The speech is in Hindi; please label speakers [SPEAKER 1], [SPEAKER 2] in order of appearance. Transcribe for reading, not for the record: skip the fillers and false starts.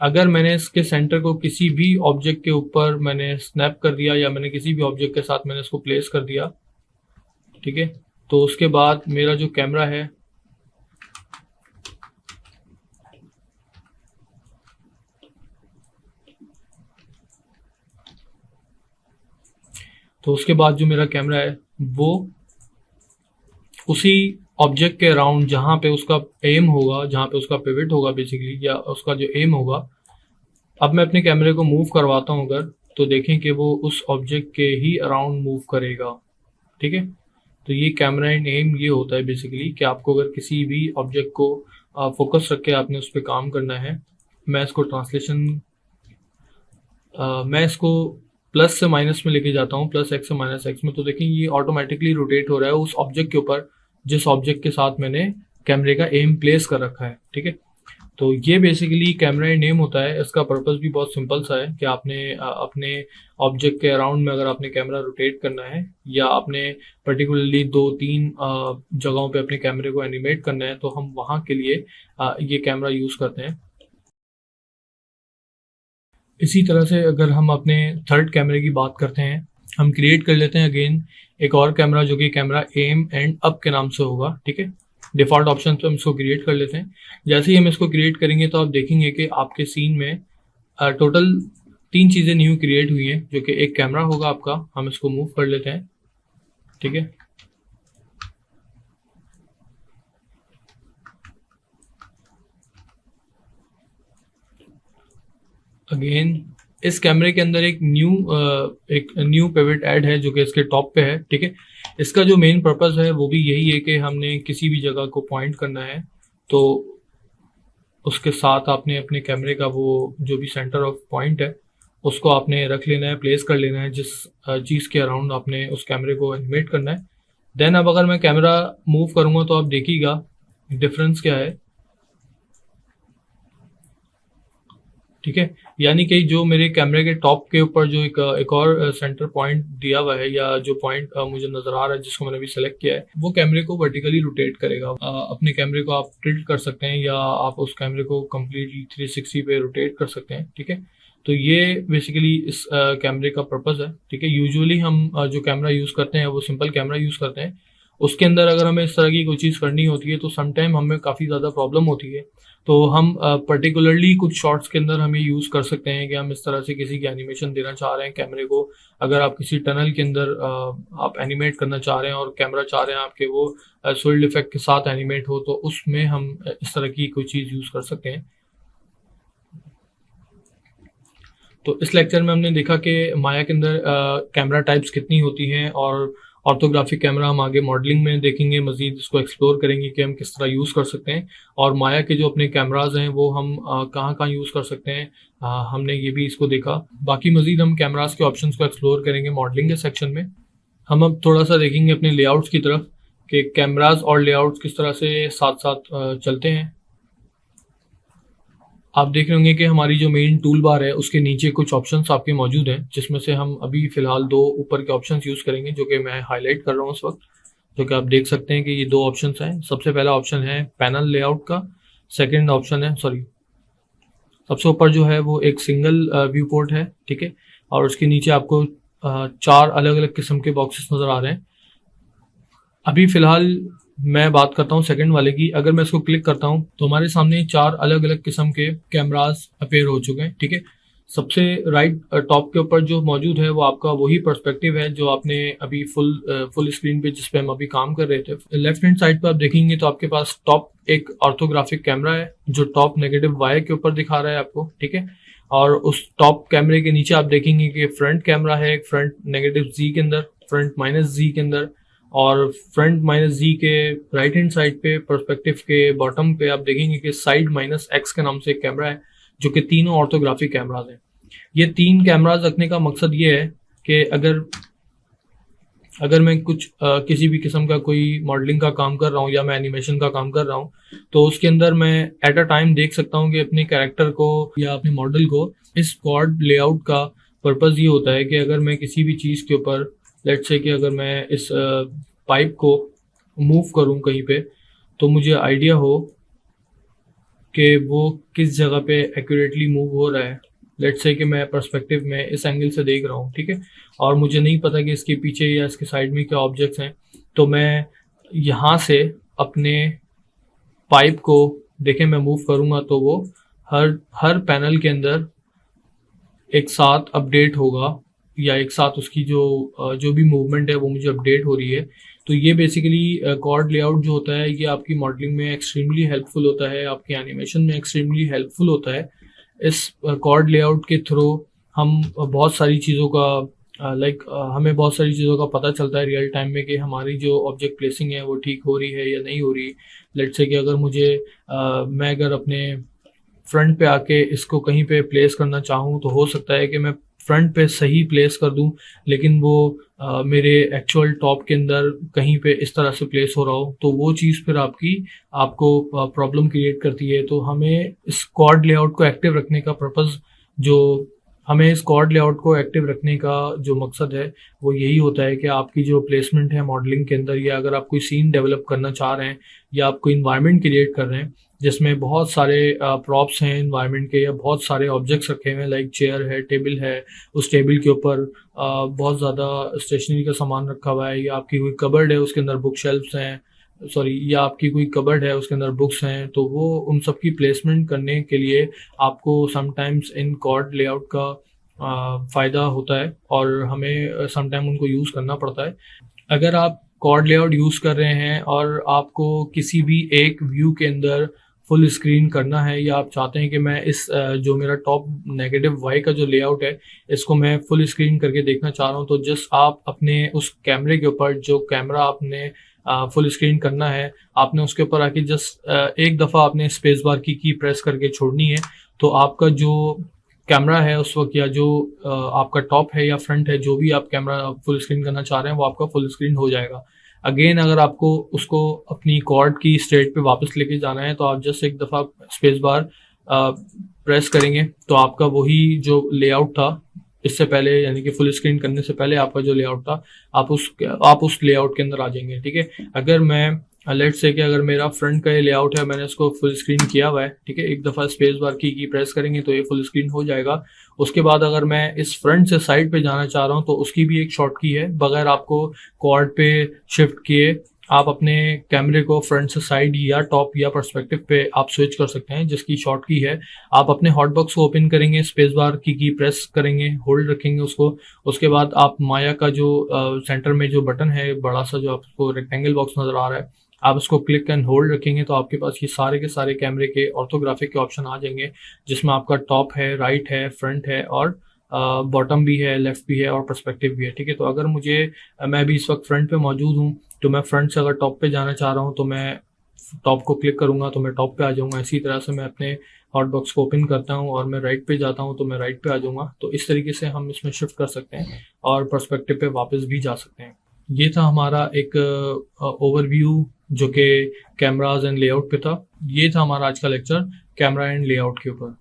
[SPEAKER 1] अगर मैंने इसके सेंटर को किसी भी ऑब्जेक्ट के ऊपर मैंने स्नैप कर दिया या मैंने किसी भी ऑब्जेक्ट के साथ मैंने इसको प्लेस कर दिया, ठीक है, तो उसके बाद मेरा जो कैमरा है जो मेरा कैमरा है वो उसी ऑब्जेक्ट के अराउंड जहां पे उसका एम होगा, जहां पे उसका पिवट होगा बेसिकली, या उसका जो एम होगा, अब मैं अपने कैमरे को मूव करवाता हूं अगर, तो देखें कि वो उस ऑब्जेक्ट के ही अराउंड मूव करेगा, ठीक है। तो ये कैमरा एंड एम ये होता है बेसिकली कि आपको अगर किसी भी ऑब्जेक्ट को फोकस रख के आपने उस पर काम करना है। मैं इसको ट्रांसलेशन मैं इसको प्लस से माइनस में लेके जाता हूँ, प्लस एक्स से माइनस एक्स में, तो देखें ये ऑटोमेटिकली रोटेट हो रहा है उस ऑब्जेक्ट के ऊपर जिस ऑब्जेक्ट के साथ मैंने कैमरे का एम प्लेस कर रखा है, ठीक है। तो ये बेसिकली कैमरा एंड एम होता है। इसका पर्पस भी बहुत सिंपल सा है कि आपने अपने ऑब्जेक्ट के अराउंड में अगर आपने कैमरा रोटेट करना है या आपने पर्टिकुलरली 2-3 जगहों पे अपने कैमरे को एनिमेट करना है, तो हम वहाँ के लिए ये कैमरा यूज़ करते हैं। इसी तरह से अगर हम अपने थर्ड कैमरे की बात करते हैं, हम क्रिएट कर लेते हैं अगेन एक और कैमरा जो कि कैमरा एम एंड अप के नाम से होगा, ठीक है। डिफ़ॉल्ट ऑप्शन पे हम इसको क्रिएट कर लेते हैं। जैसे ही हम इसको क्रिएट करेंगे तो आप देखेंगे कि आपके सीन में टोटल 3 चीज़ें न्यू क्रिएट हुई हैं, जो कि एक कैमरा होगा आपका। हम इसको मूव कर लेते हैं, ठीक है। अगेन इस कैमरे के अंदर एक न्यू पिवट ऐड है जो कि इसके टॉप पे है, ठीक है। इसका जो मेन पर्पस है वो भी यही है कि हमने किसी भी जगह को पॉइंट करना है तो उसके साथ आपने अपने कैमरे का वो जो भी सेंटर ऑफ पॉइंट है उसको आपने रख लेना है, प्लेस कर लेना है जिस चीज़ के अराउंड आपने उस कैमरे को एनिमेट करना है। देन अब अगर मैं कैमरा मूव करूँगा तो आप देखिएगा डिफरेंस क्या है, ठीक है। यानी कि जो मेरे कैमरे के टॉप के ऊपर जो एक और सेंटर पॉइंट दिया हुआ है या जो पॉइंट मुझे नज़र आ रहा है जिसको मैंने अभी सेलेक्ट किया है, वो कैमरे को वर्टिकली रोटेट करेगा। अपने कैमरे को आप टिल्ट कर सकते हैं या आप उस कैमरे को कम्प्लीटली 360 पे रोटेट कर सकते हैं, ठीक है। तो ये बेसिकली इस कैमरे का पर्पज़ है, ठीक है। यूजुअली हम जो कैमरा यूज़ करते हैं वो सिंपल कैमरा यूज़ करते हैं। उसके अंदर अगर हमें इस तरह की कोई चीज़ करनी होती है तो समटाइम हमें काफ़ी ज़्यादा प्रॉब्लम होती है। तो हम पर्टिकुलरली कुछ शॉट्स के अंदर हम ये यूज़ कर सकते हैं कि हम इस तरह से किसी की एनिमेशन देना चाह रहे हैं कैमरे को। अगर आप किसी टनल के अंदर आप एनिमेट करना चाह रहे हैं और कैमरा चाह रहे हैं आपके वो सोल्ड इफेक्ट के साथ एनिमेट हो, तो उसमें हम इस तरह की कोई चीज़ यूज़ कर सकते हैं। तो इस लेक्चर में हमने देखा कि माया के अंदर कैमरा टाइप्स कितनी होती हैं और ऑर्थोग्राफिक कैमरा हम आगे मॉडलिंग में देखेंगे, मज़ीद इसको एक्सप्लोर करेंगे कि हम किस तरह यूज़ कर सकते हैं और माया के जो अपने कैमराज हैं वो हम कहाँ कहाँ यूज़ कर सकते हैं। हमने ये भी इसको देखा। बाकी मज़ीद हम कैमराज के ऑप्शंस को एक्सप्लोर करेंगे मॉडलिंग के सेक्शन में। हम अब थोड़ा सा देखेंगे अपने लेआउट्स की तरफ कि कैमराज और लेआउट्स किस तरह से साथ साथ चलते हैं। आप देख रहे होंगे कि हमारी जो मेन टूल बार है उसके नीचे कुछ ऑप्शंस आपके मौजूद हैं, जिसमें से हम अभी फ़िलहाल 2 ऊपर के ऑप्शंस यूज़ करेंगे जो कि मैं हाईलाइट कर रहा हूँ इस वक्त, जो कि आप देख सकते हैं कि ये 2 ऑप्शंस हैं। सबसे पहला ऑप्शन है पैनल लेआउट का, सेकंड ऑप्शन है सबसे ऊपर जो है वो एक सिंगल व्यू पोर्ट है, ठीक है, और उसके नीचे आपको 4 अलग अलग किस्म के बॉक्सेस नज़र आ रहे हैं। अभी फ़िलहाल मैं बात करता हूँ सेकंड वाले की। अगर मैं इसको क्लिक करता हूँ तो हमारे सामने 4 अलग अलग किस्म के कैमरास अपेयर हो चुके हैं, ठीक है। सबसे राइट टॉप के ऊपर जो मौजूद है वो आपका वही पर्सपेक्टिव है जो आपने अभी फुल स्क्रीन पे जिस पे हम अभी काम कर रहे थे। लेफ्ट हैंड साइड पे आप देखेंगे तो आपके पास टॉप एक ऑर्थोग्राफिक कैमरा है जो टॉप नेगेटिव वाई के ऊपर दिखा रहा है आपको, ठीक है। और उस टॉप कैमरे के नीचे आप देखेंगे कि फ्रंट कैमरा है, फ्रंट नेगेटिव जी के अंदर, फ्रंट माइनस जी के अंदर, और फ्रंट माइनस जी के राइट हैंड साइड पे पर्सपेक्टिव के बॉटम पे आप देखेंगे कि साइड माइनस एक्स के नाम से एक कैमरा है जो कि तीनों ऑर्थोग्राफिक कैमराज हैं। ये 3 कैमराज रखने का मकसद ये है कि अगर मैं कुछ किसी भी किस्म का कोई मॉडलिंग का काम कर रहा हूँ या मैं एनिमेशन का काम कर रहा हूँ तो उसके अंदर मैं एट अ टाइम देख सकता हूँ कि अपने कैरेक्टर को या अपने मॉडल को इस क्वाड लेआउट का पर्पज़ ये होता है कि अगर मैं किसी भी चीज़ के ऊपर, लेट्स से कि अगर मैं इस पाइप को मूव करूं कहीं पे, तो मुझे आइडिया हो कि वो किस जगह पे एक्यूरेटली मूव हो रहा है। लेट्स से कि मैं पर्सपेक्टिव में इस एंगल से देख रहा हूँ, ठीक है, और मुझे नहीं पता कि इसके पीछे या इसके साइड में क्या ऑब्जेक्ट्स हैं, तो मैं यहाँ से अपने पाइप को देखें मैं मूव करूँगा तो वो हर पैनल के अंदर एक साथ अपडेट होगा, या एक साथ उसकी जो भी मूवमेंट है वो मुझे अपडेट हो रही है। तो ये बेसिकली कॉर्ड लेआउट जो होता है ये आपकी मॉडलिंग में एक्सट्रीमली हेल्पफुल होता है, आपकी एनिमेशन में एक्सट्रीमली हेल्पफुल होता है। इस कॉर्ड लेआउट के थ्रू हम बहुत सारी चीज़ों का हमें बहुत सारी चीज़ों का पता चलता है रियल टाइम में कि हमारी जो ऑब्जेक्ट प्लेसिंग है वो ठीक हो रही है या नहीं हो रही। लेट्स से कि अगर मैं अगर अपने फ्रंट पे आके इसको कहीं पे प्लेस करना चाहूँ तो हो सकता है कि मैं फ्रंट पे सही प्लेस कर दूं, लेकिन वो मेरे एक्चुअल टॉप के अंदर कहीं पे इस तरह से प्लेस हो रहा हो, तो वो चीज़ फिर आपको प्रॉब्लम क्रिएट करती है। तो हमें इस कॉर्ड लेआउट को एक्टिव रखने का पर्पज़ जो हमें इस कॉर्ड लेआउट को एक्टिव रखने का जो मकसद है वो यही होता है कि आपकी जो प्लेसमेंट है मॉडलिंग के अंदर, या अगर आप कोई सीन डेवलप करना चाह रहे हैं या आप कोई इन्वायरमेंट क्रिएट कर रहे हैं जिसमें बहुत सारे प्रॉप्स हैं इन्वायरमेंट के, या बहुत सारे ऑब्जेक्ट्स रखे हुए हैं, लाइक चेयर है, टेबल है, उस टेबल के ऊपर बहुत ज़्यादा स्टेशनरी का सामान रखा हुआ है, या आपकी कोई कबर्ड है उसके अंदर बुक शेल्फ्स हैं, या आपकी कोई कबर्ड है उसके अंदर बुक्स हैं, तो वो उन सब की प्लेसमेंट करने के लिए आपको समटाइम्स इन कॉर्ड लेआउट का फ़ायदा होता है और हमें समटाइम उनको यूज़ करना पड़ता है। अगर आप कॉर्ड लेआउट यूज़ कर रहे हैं और आपको किसी भी एक व्यू के अंदर फुल स्क्रीन करना है, या आप चाहते हैं कि मैं इस जो मेरा टॉप नेगेटिव वाई का जो लेआउट है इसको मैं फुल स्क्रीन करके देखना चाह रहा हूँ, तो जस्ट आप अपने उस कैमरे के ऊपर जो कैमरा आपने फुल स्क्रीन करना है, आपने उसके ऊपर आके जस्ट एक दफ़ा आपने स्पेस बार की प्रेस करके छोड़नी है, तो आपका जो कैमरा है उस वक्त, या जो आपका टॉप है या फ्रंट है, जो भी आप कैमरा फुल स्क्रीन करना चाह रहे हैं वो आपका फुल स्क्रीन हो जाएगा। अगेन अगर आपको उसको अपनी कॉर्ड की स्टेट पे वापस लेके जाना है तो आप जस्ट एक दफ़ा स्पेस बार प्रेस करेंगे तो आपका वही जो लेआउट था इससे पहले, यानी कि फुल स्क्रीन करने से पहले आपका जो लेआउट था आप उस लेआउट के अंदर आ जाएंगे, ठीक है। अगर मैं लेट्स से कि अगर मेरा फ्रंट का ये लेआउट है, मैंने इसको फुल स्क्रीन किया हुआ है, ठीक है, एक दफ़ा स्पेस बार की प्रेस करेंगे तो ये फुल स्क्रीन हो जाएगा। उसके बाद अगर मैं इस फ्रंट से साइड पे जाना चाह रहा हूँ तो उसकी भी एक शॉर्ट की है, बगैर आपको कॉर्ड पे शिफ्ट किए आप अपने कैमरे को फ्रंट से साइड या टॉप या पर्सपेक्टिव पे आप स्विच कर सकते हैं, जिसकी शॉर्ट की है। आप अपने हॉटबॉक्स को ओपन करेंगे, स्पेस बार की प्रेस करेंगे, होल्ड रखेंगे उसको, उसके बाद आप माया का जो सेंटर में जो बटन है बड़ा सा जो आपको रेक्टेंगल बॉक्स नजर आ रहा है, आप उसको क्लिक एंड होल्ड रखेंगे तो आपके पास ये सारे के सारे कैमरे के ऑर्थोग्राफिक के ऑप्शन आ जाएंगे, जिसमें आपका टॉप है, राइट है, फ्रंट है और बॉटम भी है, लेफ्ट भी है और पर्सपेक्टिव भी है, ठीक है। तो अगर मैं अभी इस वक्त फ्रंट पे मौजूद हूँ तो मैं फ्रंट से अगर टॉप पे जाना चाह रहा हूँ तो मैं टॉप को क्लिक करूंगा तो मैं टॉप पे आ जाऊंगा। इसी तरह से मैं अपने हॉट बॉक्स को ओपन करता हूँ और मैं राइट पे जाता हूँ तो मैं राइट पे आ जाऊंगा। तो इस तरीके से हम इसमें शिफ्ट कर सकते हैं और पर्सपेक्टिव पे वापस भी जा सकते हैं। ये था हमारा एक ओवरव्यू जो कि कैमराज एंड लेआउट पे था। ये था हमारा आज का लेक्चर कैमरा एंड लेआउट के ऊपर।